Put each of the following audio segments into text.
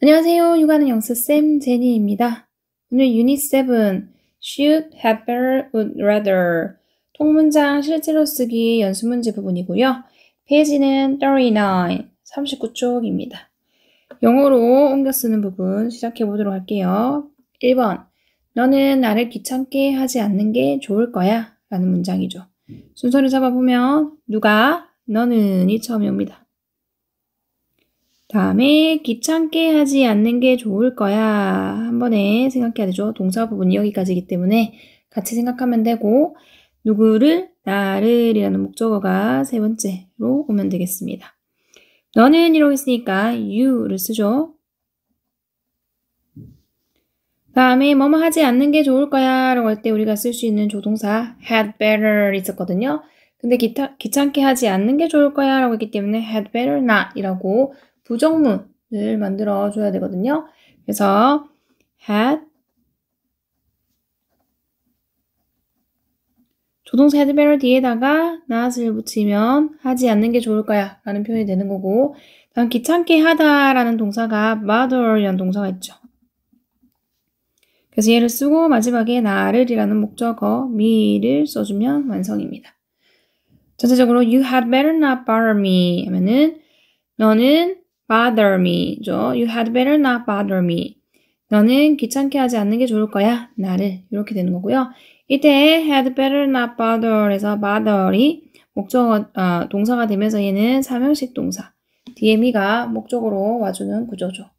안녕하세요. 육아는 영수쌤 제니입니다. 오늘 유닛 7 should, had better, would rather 통문장 실제로 쓰기 연습문제 부분이고요. 페이지는 39, 39쪽입니다. 영어로 옮겨 쓰는 부분 시작해 보도록 할게요. 1번 너는 나를 귀찮게 하지 않는 게 좋을 거야 라는 문장이죠. 순서를 잡아보면 누가, 너는이 처음에 옵니다. 다음에 귀찮게 하지 않는 게 좋을 거야. 한 번에 생각해야 되죠. 동사 부분이 여기까지이기 때문에 같이 생각하면 되고 누구를, 나를 이라는 목적어가 세 번째로 오면 되겠습니다. 너는 이러고 있으니까 you를 쓰죠. 다음에 뭐뭐 하지 않는 게 좋을 거야 라고 할 때 우리가 쓸 수 있는 조동사 had better 있었거든요. 근데 귀찮게 하지 않는 게 좋을 거야 라고 했기 때문에 had better not 이라고 부정문을 만들어 줘야 되거든요. 그래서 had 조동사 had better 뒤에다가 not을 붙이면 하지 않는 게 좋을 거야 라는 표현이 되는 거고, 다음 귀찮게 하다 라는 동사가 bother 이라는 동사가 있죠. 그래서 얘를 쓰고 마지막에 나를 이라는 목적어 me를 써주면 완성입니다. 전체적으로 you had better not bother me 하면은 너는 bother me죠. You had better not bother me. 너는 귀찮게 하지 않는 게 좋을 거야. 나를. 이렇게 되는 거고요. 이때 had better not bother에서 bother이 동사가 되면서 얘는 사명식 동사. 뒤에 me가 목적으로 와주는 구조죠.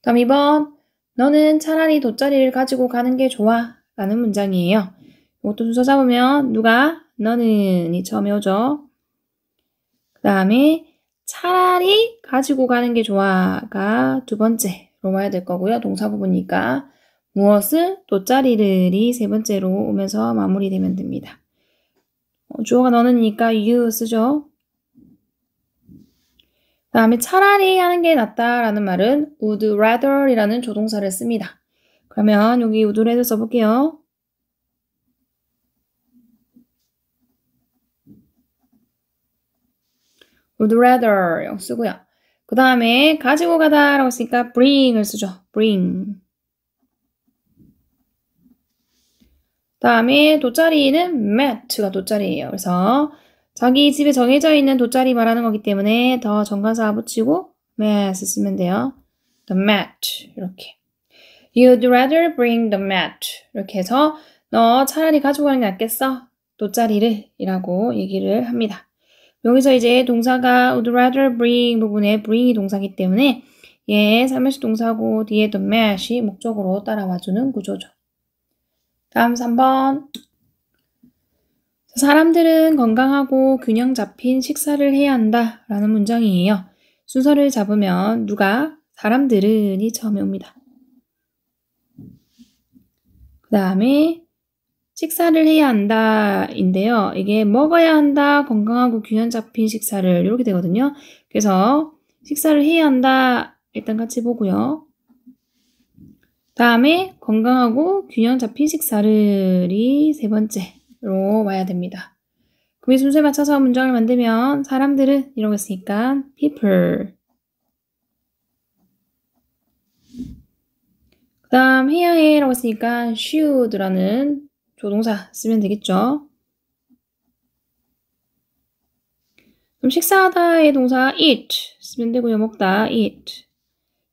다음 2번. 너는 차라리 돗자리를 가지고 가는 게 좋아. 라는 문장이에요. 이것도 순서 잡으면 누가, 너는이 처음에 오죠. 그 다음에 차라리 가지고 가는 게 좋아가 두 번째로 와야 될 거고요. 동사 부분이니까 무엇을, 돗자리를이 세 번째로 오면서 마무리되면 됩니다. 주어가 너는이니까 you 쓰죠. 그 다음에 차라리 하는 게 낫다라는 말은 would rather 이라는 조동사를 씁니다. 그러면 여기 would rather 써볼게요. would rather 쓰고요. 그 다음에 가지고 가다 라고 했으니까 bring을 쓰죠. bring. 다음에 돗자리는 mat가 돗자리예요. 그래서 자기 집에 정해져 있는 돗자리 말하는 거기 때문에 더 정관사 붙이고 mat 쓰면 돼요. the mat 이렇게. You'd rather bring the mat 이렇게 해서 너 차라리 가지고 가는 게 낫겠어? 돗자리를 이라고 얘기를 합니다. 여기서 이제 동사가 would rather bring 부분에 bring이 동사기 때문에 얘 사명식 동사고 뒤에 the mat이 목적으로 따라와주는 구조죠. 다음 3번. 사람들은 건강하고 균형 잡힌 식사를 해야 한다 라는 문장이에요. 순서를 잡으면 누가, 사람들은이 처음에 옵니다. 그 다음에 식사를 해야 한다 인데요. 이게 먹어야 한다, 건강하고 균형 잡힌 식사를 이렇게 되거든요. 그래서 식사를 해야 한다 일단 같이 보고요. 다음에 건강하고 균형 잡힌 식사를이 세 번째로 와야 됩니다. 그럼 이 순서에 맞춰서 문장을 만들면 사람들은 이러고 있으니까 people. 그 다음 해야 해 라고 했으니까 should라는 조동사 쓰면 되겠죠. 그럼 식사하다의 동사 eat 쓰면 되고요. 먹다 eat.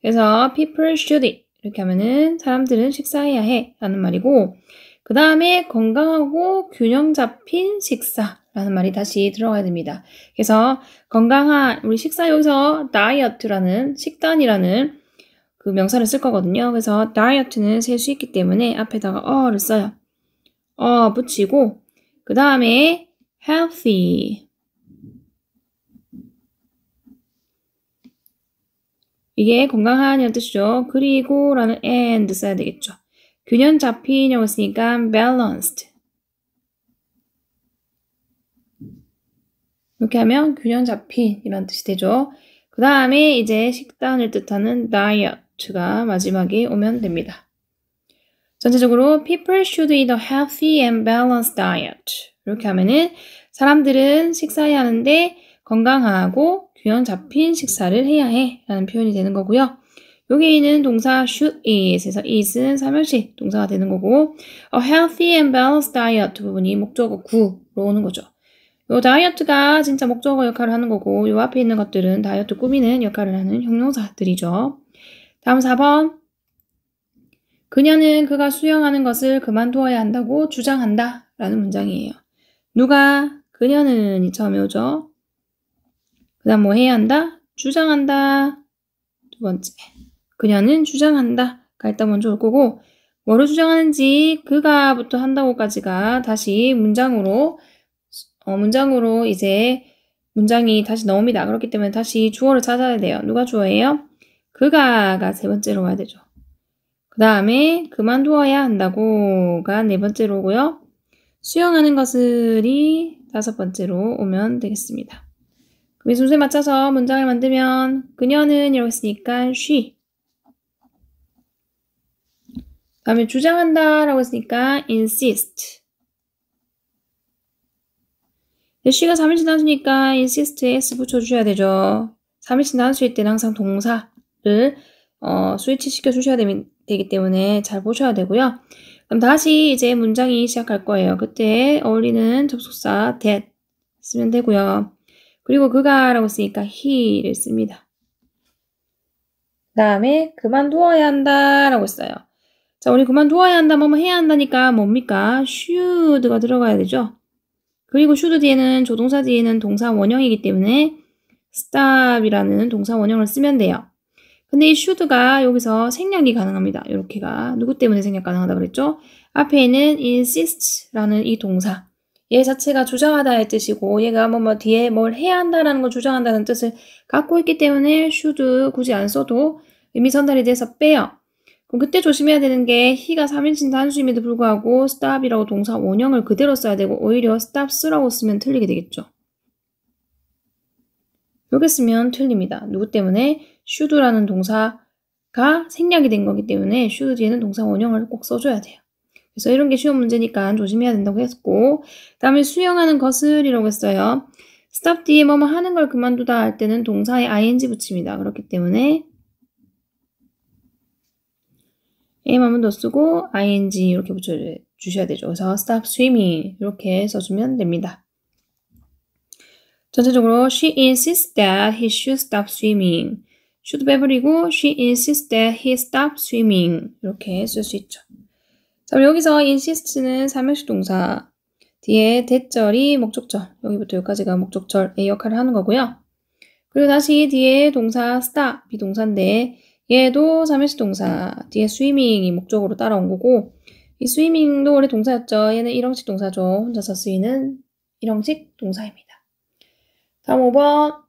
그래서 people should eat 이렇게 하면은 사람들은 식사해야 해 라는 말이고, 그 다음에 건강하고 균형 잡힌 식사라는 말이 다시 들어가야 됩니다. 그래서 건강한 우리 식사 여기서 다이어트라는 식단이라는 그 명사를 쓸 거거든요. 그래서 다이어트는 셀 수 있기 때문에 앞에다가 어를 써요. 붙이고 그 다음에 healthy 이게 건강한 이런 뜻이죠. 그리고 라는 and 써야 되겠죠. 균형 잡힌이라고 했으니까 balanced 이렇게 하면 균형 잡힌 이런 뜻이 되죠. 그 다음에 이제 식단을 뜻하는 diet가 마지막에 오면 됩니다. 전체적으로 people should eat a healthy and balanced diet 이렇게 하면은 사람들은 식사해야 하는데 건강하고 균형 잡힌 식사를 해야 해 라는 표현이 되는 거고요. 여기는 동사 should eat에서 eat은 삼형식 동사가 되는 거고 a healthy and balanced diet 부분이 목적어 구로 오는 거죠. 요 다이어트가 진짜 목적어 역할을 하는 거고 요 앞에 있는 것들은 다이어트 꾸미는 역할을 하는 형용사들이죠. 다음 4번. 그녀는 그가 수영하는 것을 그만두어야 한다고 주장한다 라는 문장이에요. 누가? 그녀는 이 처음에 오죠. 그 다음 뭐 해야 한다? 주장한다. 두 번째. 그녀는 주장한다. 가 있다면 좋을 거고 뭐를 주장하는지 그가부터 한다고까지가 다시 문장으로 이제 문장이 다시 나옵니다. 그렇기 때문에 다시 주어를 찾아야 돼요. 누가 주어예요? 그가가 세 번째로 와야 되죠. 그 다음에 그만두어야 한다고가 네 번째로 오고요. 수영하는 것을이 다섯 번째로 오면 되겠습니다. 그럼 이 순서에 맞춰서 문장을 만들면 그녀는 이라고 했으니까 she. 그 다음에 주장한다 라고 했으니까 insist. she가 3인칭 단수니까 insist에 s 붙여주셔야 되죠. 3인칭 단수일 때는 항상 동사를 스위치 시켜주셔야 되기 때문에 잘 보셔야 되고요. 그럼 다시 이제 문장이 시작할 거예요. 그때 어울리는 접속사 that 쓰면 되고요. 그리고 그가 라고 쓰니까 he를 씁니다. 그 다음에 그만두어야 한다 라고 했어요. 자, 우리 그만두어야 한다, 뭐뭐 해야 한다니까 뭡니까? should가 들어가야 되죠. 그리고 should 뒤에는 조동사 뒤에는 동사 원형이기 때문에 stop이라는 동사 원형을 쓰면 돼요. 근데 이 should가 여기서 생략이 가능합니다. 이렇게가 누구 때문에 생략 가능하다 그랬죠? 앞에 있는 insist라는 이 동사 얘 자체가 주장하다의 뜻이고 얘가 뭐 뒤에 뭘 해야 한다라는 걸 주장한다는 뜻을 갖고 있기 때문에 should 굳이 안 써도 의미 전달이 돼서 빼요. 그럼 그때 조심해야 되는 게 he가 3인칭 단수임에도 불구하고 stop이라고 동사 원형을 그대로 써야 되고 오히려 stops라고 쓰면 틀리게 되겠죠. 이렇게 쓰면 틀립니다. 누구 때문에? should라는 동사가 생략이 된 거기 때문에 should 뒤에는 동사 원형을 꼭 써줘야 돼요. 그래서 이런 게 쉬운 문제니까 조심해야 된다고 했고 그 다음에 수영하는 것을 이라고 했어요. stop 뒤에 뭐뭐 하는 걸 그만두다 할 때는 동사에 ing 붙입니다. 그렇기 때문에 a만 한 번 더 쓰고 ing 이렇게 붙여주셔야 되죠. 그래서 stop swimming 이렇게 써주면 됩니다. 전체적으로 she insists that he should stop swimming. should 빼버리고 she insists that he stop swimming 이렇게 쓸 수 있죠. 자, 여기서 insist는 삼형식 동사 뒤에 대절이 목적절 여기부터 여기까지가 목적절의 역할을 하는 거고요. 그리고 다시 뒤에 동사 stop 비동사인데 얘도 삼형식 동사 뒤에 swimming이 목적으로 따라온 거고 이 swimming도 원래 동사였죠. 얘는 일형식 동사죠. 혼자서 쓰이는 일형식 동사입니다. 다음 5번.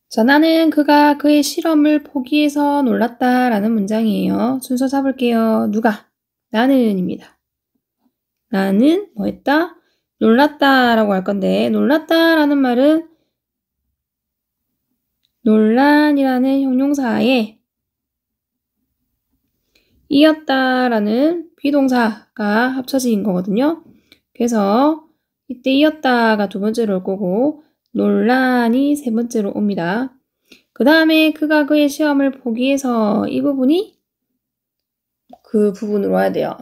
자, 나는 그가 그의 실험을 포기해서 놀랐다라는 문장이에요. 순서 잡을게요. 누가? 나는입니다. 나는 뭐 했다? 놀랐다라고 할 건데 놀랐다라는 말은 논란이라는 형용사에 이었다라는 비동사가 합쳐진 거거든요. 그래서 이때 이었다가 두 번째로 올 거고 논란이 세 번째로 옵니다. 그 다음에 그가 그의 시험을 포기해서 이 부분이 그 부분으로 와야 돼요.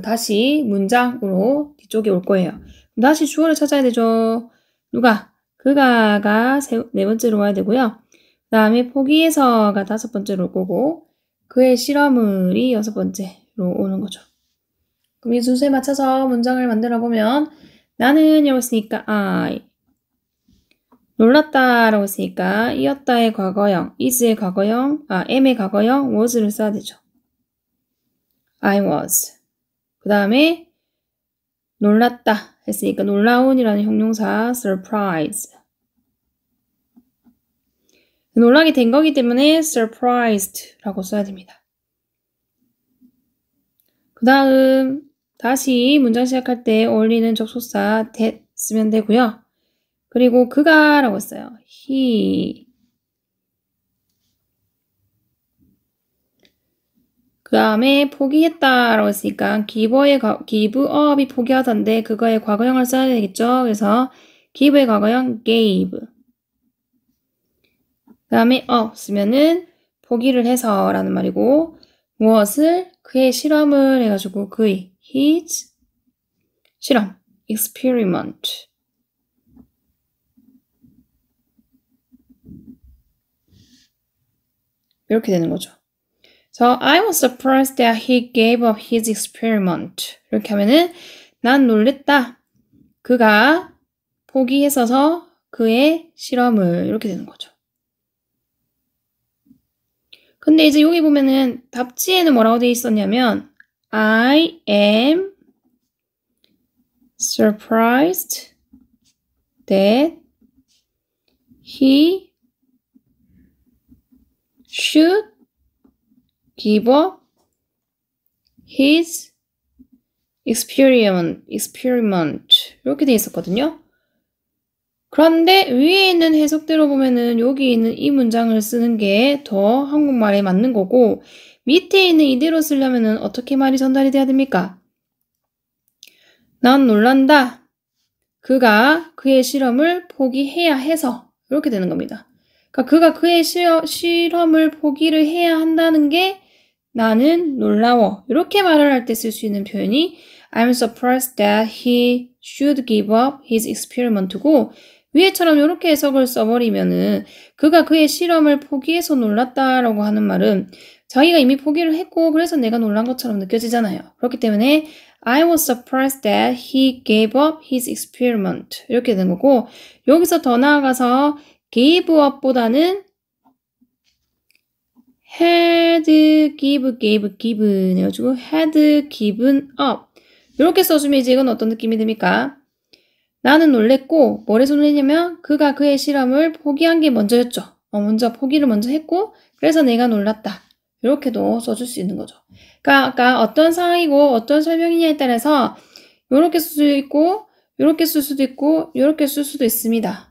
다시 문장으로 뒤쪽에 올 거예요. 다시 주어를 찾아야 되죠. 누가? 그가가 네 번째로 와야 되고요. 그 다음에 포기해서가 다섯 번째로 올 거고 그의 실험을이 여섯 번째로 오는 거죠. 그럼 이 순서에 맞춰서 문장을 만들어 보면 나는 이라고 했으니까 I 놀랐다라고 했으니까 이었다의 과거형, is의 과거형, am의 과거형, was를 써야 되죠. I was. 그 다음에 놀랐다 했으니까 놀라운이라는 형용사 surprise. 놀라게 된 거기 때문에 surprised라고 써야 됩니다. 그 다음 다시 문장 시작할 때 어울리는 접속사 that 쓰면 되고요. 그리고 그가 라고 했어요. he. 그 다음에 포기했다 라고 했으니까 give up이 포기하던데 그거의 과거형을 써야 되겠죠. 그래서 give의 과거형 gave. 그 다음에 up 쓰면은 포기를 해서 라는 말이고 무엇을? 그의 실험을 해가지고 그의 his 실험 experiment 이렇게 되는 거죠. So I was surprised that he gave up his experiment. 이렇게 하면은 난 놀랬다. 그가 포기했어서 그의 실험을 이렇게 되는 거죠. 근데 이제 여기 보면은 답지에는 뭐라고 되어 있었냐면 I am surprised that he should give up his experiment 이렇게 돼 있었거든요. 그런데 위에 있는 해석대로 보면은 여기 있는 이 문장을 쓰는 게 더 한국말에 맞는 거고 밑에 있는 이대로 쓰려면은 어떻게 말이 전달이 돼야 됩니까? 난 놀란다. 그가 그의 실험을 포기해야 해서 이렇게 되는 겁니다. 그러니까 그가 그의 실험을 포기를 해야 한다는 게 나는 놀라워. 이렇게 말을 할 때 쓸 수 있는 표현이 I'm surprised that he should give up his experiment고 위에처럼 이렇게 해석을 써버리면은 그가 그의 실험을 포기해서 놀랐다라고 하는 말은 자기가 이미 포기를 했고 그래서 내가 놀란 것처럼 느껴지잖아요. 그렇기 때문에 I was surprised that he gave up his experiment 이렇게 된 거고 여기서 더 나아가서 gave up보다는 had given 해가지고 had given up 이렇게 써주면 이제 이건 어떤 느낌이 듭니까? 나는 놀랬고 뭐래서 놀랬냐면 그가 그의 실험을 포기한 게 먼저였죠. 먼저 포기를 먼저 했고 그래서 내가 놀랐다. 이렇게도 써줄 수 있는 거죠. 그러니까 어떤 상황이고 어떤 설명이냐에 따라서 이렇게 쓸 수도 있고 이렇게 쓸 수도 있고 이렇게 쓸 수도 있습니다.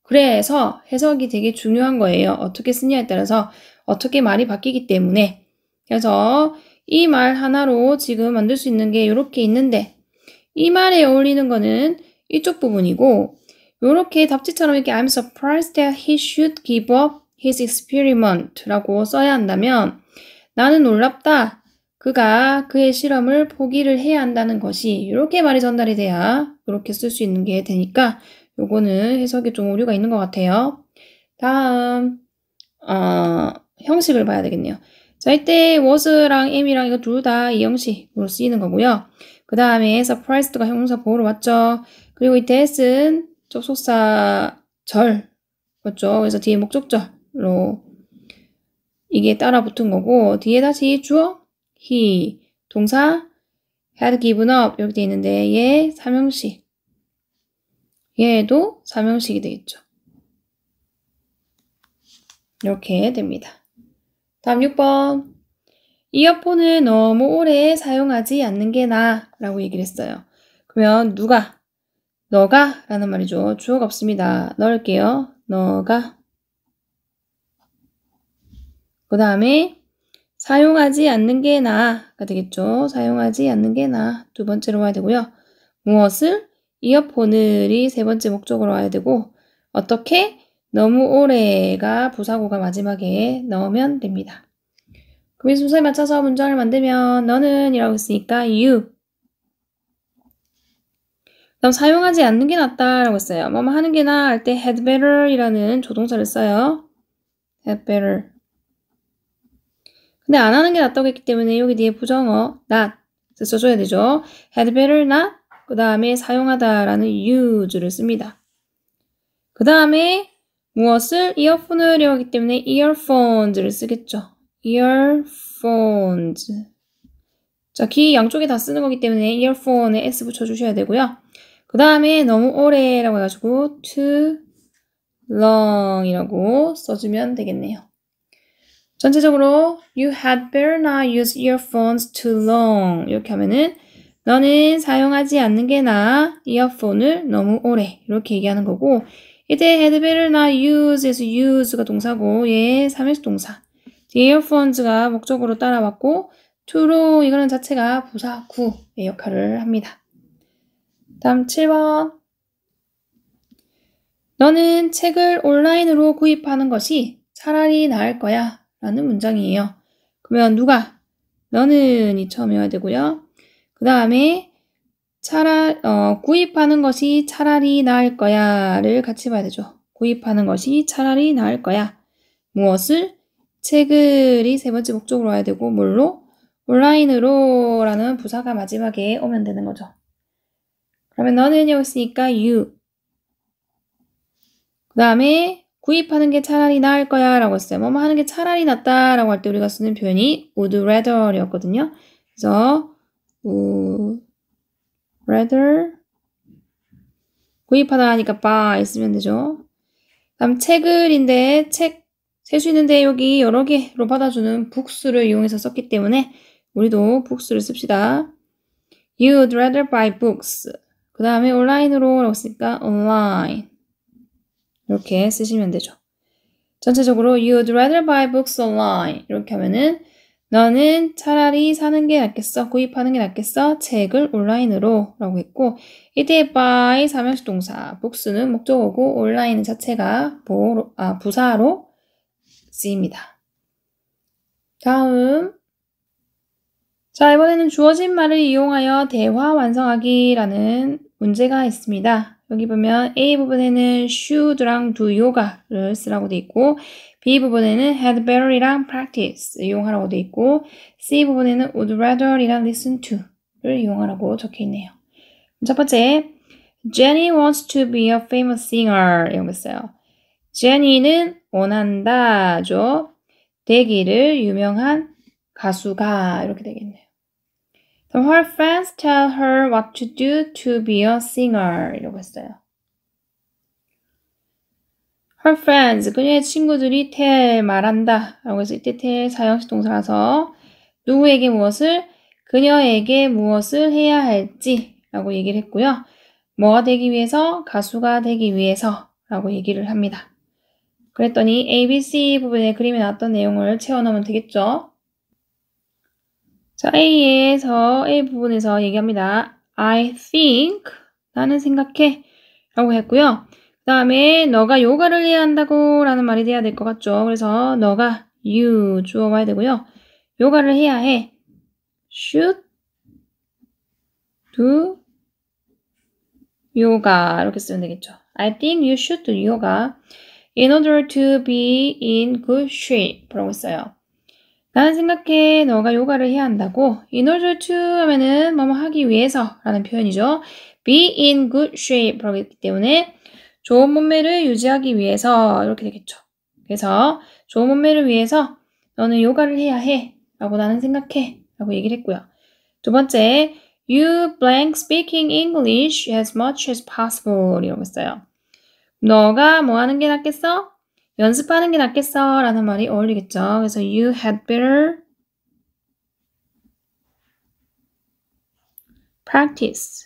그래서 해석이 되게 중요한 거예요. 어떻게 쓰냐에 따라서 어떻게 말이 바뀌기 때문에 그래서 이 말 하나로 지금 만들 수 있는 게 이렇게 있는데 이 말에 어울리는 거는 이쪽 부분이고 이렇게 답지처럼 이렇게 I'm surprised that he should give up his experiment 라고 써야 한다면 나는 놀랍다. 그가 그의 실험을 포기를 해야 한다는 것이 이렇게 말이 전달이 돼야 이렇게 쓸 수 있는 게 되니까 요거는 해석에 좀 오류가 있는 것 같아요. 다음 형식을 봐야 되겠네요. 자, 이때 was랑 am이랑 이거 둘 다 이 형식으로 쓰이는 거고요. 그 다음에 surprised가 형용사 보호로 왔죠. 그리고 이 that은 접속사 절 맞죠? 그래서 뒤에 목적절로 이게 따라 붙은 거고 뒤에 다시 주어 he 동사 had given up 이렇게 돼 있는데 얘 삼형식 얘도 삼형식이 되겠죠. 이렇게 됩니다. 다음 6번 이어폰을 너무 오래 사용하지 않는 게 나아 라고 얘기를 했어요. 그러면 누가? 너가 라는 말이죠. 주어가 없습니다. 넣을게요. 너가 그 다음에 사용하지 않는 게 나아가 되겠죠. 사용하지 않는 게 나아 두 번째로 와야 되고요. 무엇을? 이어폰을이 세 번째 목적으로 와야 되고 어떻게? 너무 오래가 부사구가 마지막에 넣으면 됩니다. 그럼 이 순서에 맞춰서 문장을 만들면 너는 이라고 했으니까 you 그다음 사용하지 않는 게 낫다라고 했어요. 뭐뭐 하는 게 나아 할 때 had better 이라는 조동사를 써요. had better 근데 안 하는 게 낫다고 했기 때문에 여기 뒤에 부정어 not 써줘야 되죠. had better not 그 다음에 사용하다라는 use를 씁니다. 그 다음에 무엇을? 이어폰을 이용하기 때문에 earphones를 쓰겠죠. earphones 자, 귀 양쪽에 다 쓰는 거기 때문에 earphone에 s 붙여주셔야 되고요. 그 다음에 너무 오래라고 해가지고 too long 이라고 써주면 되겠네요. 전체적으로 you had better not use earphones too long 이렇게 하면은 너는 사용하지 않는 게 나아 이어폰을 너무 오래 이렇게 얘기하는 거고 이때 had better not use에서 use가 동사고 얘 삼형식 동사 earphones가 목적으로 따라왔고 too long 이거는 자체가 부사 구의 역할을 합니다. 다음 7번 너는 책을 온라인으로 구입하는 것이 차라리 나을 거야 라는 문장이에요. 그러면 누가? 너는이 처음에 와야 되고요. 그 다음에 구입하는 것이 차라리 나을 거야를 같이 봐야 되죠. 구입하는 것이 차라리 나을 거야. 무엇을? 책을이 세 번째 목적으로 와야 되고 뭘로? 온라인으로 라는 부사가 마지막에 오면 되는 거죠. 그러면 너는 여기 있으니까 you. 그 다음에 구입하는 게 차라리 나을 거야 라고 했어요. 뭐뭐 하는 게 차라리 낫다 라고 할 때 우리가 쓰는 표현이 would rather 였거든요. 그래서 would rather 구입하다 하니까 buy 쓰면 되죠. 다음 책을인데 책 셀 수 있는데 여기 여러 개로 받아주는 books를 이용해서 썼기 때문에 우리도 books를 씁시다. You'd rather buy books. 그 다음에 온라인으로 라고 했으니까 online. 이렇게 쓰시면 되죠. 전체적으로 You'd rather buy books online. 이렇게 하면은 너는 차라리 사는 게 낫겠어? 구입하는 게 낫겠어? 책을 온라인으로 라고 했고 이때 buy 삼형식 동사 books는 목적어고 온라인 자체가 부사로 쓰입니다. 다음 자 이번에는 주어진 말을 이용하여 대화 완성하기라는 문제가 있습니다. 여기 보면 A 부분에는 should랑 do yoga를 쓰라고 돼 있고 B 부분에는 had better이랑 practice 이용하라고 돼 있고 C 부분에는 would rather이랑 listen to를 이용하라고 적혀 있네요. 첫 번째, Jenny wants to be a famous singer 이런 거 있어요. Jenny는 원한다죠. 되기를 유명한 가수가 이렇게 되겠네요. 그럼 her friends tell her what to do to be a singer 이라고 했어요. Her friends, 그녀의 친구들이 tell, 말한다 라고 해서 이때 tell 사형식 동사라서 누구에게 무엇을, 그녀에게 무엇을 해야 할지 라고 얘기를 했고요. 뭐가 되기 위해서? 가수가 되기 위해서 라고 얘기를 합니다. 그랬더니 ABC 부분에 그림에 나왔던 내용을 채워넣으면 되겠죠. 자, A 부분에서 얘기합니다. I think, 나는 생각해 라고 했고요. 그 다음에 너가 요가를 해야 한다고 라는 말이 돼야 될 것 같죠. 그래서 너가 you 주어 와야 되고요. 요가를 해야 해. should do yoga 이렇게 쓰면 되겠죠. I think you should do yoga in order to be in good shape 라고 했어요. 나는 생각해 너가 요가를 해야 한다고 in order to 하면은 뭐뭐 하기 위해서 라는 표현이죠. be in good shape 라고 했기 때문에 좋은 몸매를 유지하기 위해서 이렇게 되겠죠. 그래서 좋은 몸매를 위해서 너는 요가를 해야 해 라고 나는 생각해 라고 얘기를 했고요. 두 번째 you blank speaking English as much as possible 이라고 했어요. 너가 뭐 하는 게 낫겠어? 연습하는 게 낫겠어? 라는 말이 어울리겠죠. 그래서 you had better practice.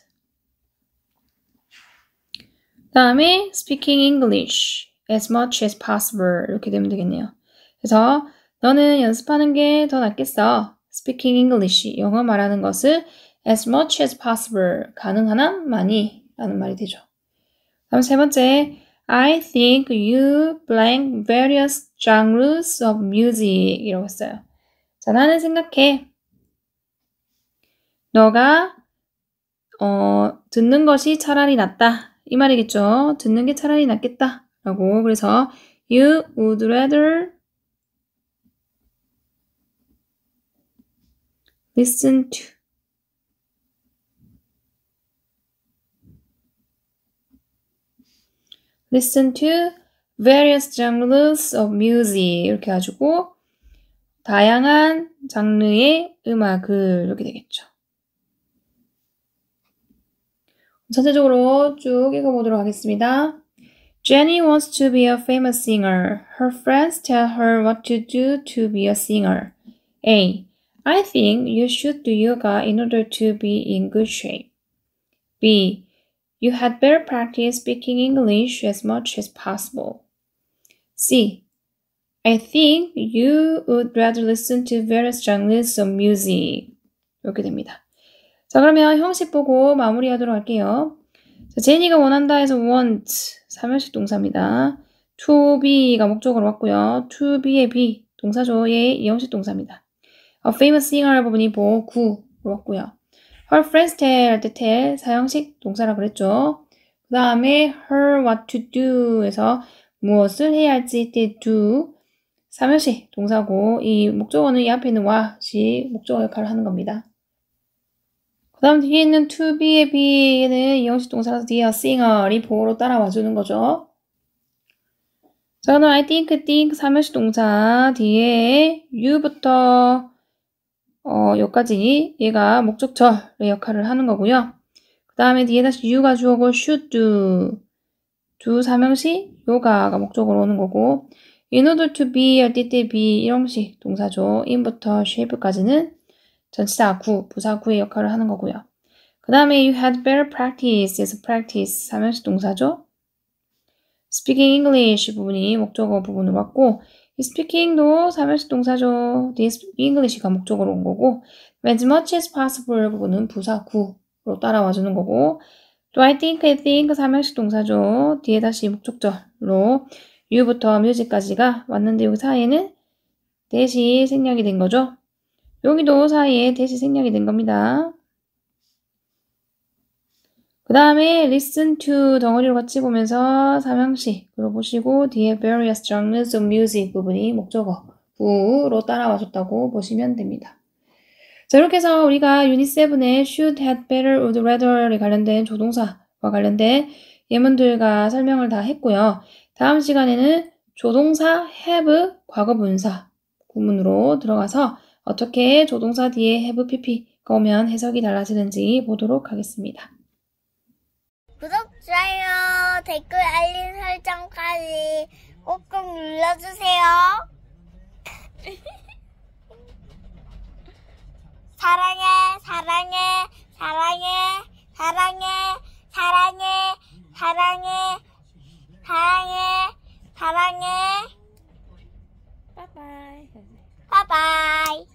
다음에 speaking English as much as possible 이렇게 되면 되겠네요. 그래서 너는 연습하는 게 더 낫겠어. speaking English, 영어 말하는 것을 as much as possible, 가능한 한 많이 라는 말이 되죠. 다음 세 번째 I think you blank various genres of music 이라고 했어요. 자, 나는 생각해. 너가 듣는 것이 차라리 낫다. 이 말이겠죠. 듣는 게 차라리 낫겠다. 라고. 그래서 you would rather listen to various genres of music 이렇게 가지고 다양한 장르의 음악을 이렇게 되겠죠. 전체적으로 쭉 읽어보도록 하겠습니다. Jenny wants to be a famous singer. Her friends tell her what to do to be a singer. A. I think you should do yoga in order to be in good shape. B. You had better practice speaking English as much as possible. C. I think you would rather listen to various genres of music. 이렇게 됩니다. 자, 그러면 형식 보고 마무리하도록 할게요. 자, 제니가 원한다 해서 want, 삼형식 동사입니다. to be가 목적으로 왔고요. to be의 be, 동사조의 이형식 동사입니다. A famous singer 부분이 구로 왔고요. Her friends tell 할 때 tell 사형식 동사라고 그랬죠. 그 다음에 her what to do에서 무엇을 해야 할지 did do 삼형식 동사고 이 목적어는 이 앞에 있는 what이 목적어 역할을 하는 겁니다. 그 다음 뒤에 있는 to be의 be는 이형식 동사라서 뒤에 singer이 보호로 따라와 주는 거죠. 자, 그럼 I think 삼형식 동사 뒤에 you부터 여기까지 얘가 목적절의 역할을 하는 거고요. 그 다음에 뒤에 다시 you가 주어고 should do 삼형식 요가가 목적으로 오는 거고 in order to be, did be 이형식 동사죠. in부터 shape까지는 전치사 부사 구의 역할을 하는 거고요. 그 다음에 you had better practice에서 practice 삼형식 동사죠. speaking English 부분이 목적어 부분으로 왔고 이 speaking도 삼형식 동사죠. this English가 목적어로 온 거고 as much as possible 부분은 부사 구로 따라와 주는 거고 또 I think 삼형식 동사죠. 뒤에 다시 목적절로 you부터 music까지가 왔는데 여기 사이에는 대시 생략이 된 거죠. 여기도 사이에 대시 생략이 된 겁니다. 그 다음에 listen to 덩어리로 같이 보면서 삼형식으로 보시고 뒤에 various genres of music 부분이 목적어 구로 따라와 줬다고 보시면 됩니다. 자, 이렇게 해서 우리가 유닛 7의 should, had, better, would, rather에 관련된 조동사와 관련된 예문들과 설명을 다 했고요. 다음 시간에는 조동사 have 과거분사 구문으로 들어가서 어떻게 조동사 뒤에 have pp가 오면 해석이 달라지는지 보도록 하겠습니다. 구독, 좋아요, 댓글, 알림 설정까지 꼭꼭 눌러주세요. 사랑해, 사랑해, 사랑해, 사랑해, 사랑해, 사랑해, 사랑해, 사랑해. 바이바이. 바이바이.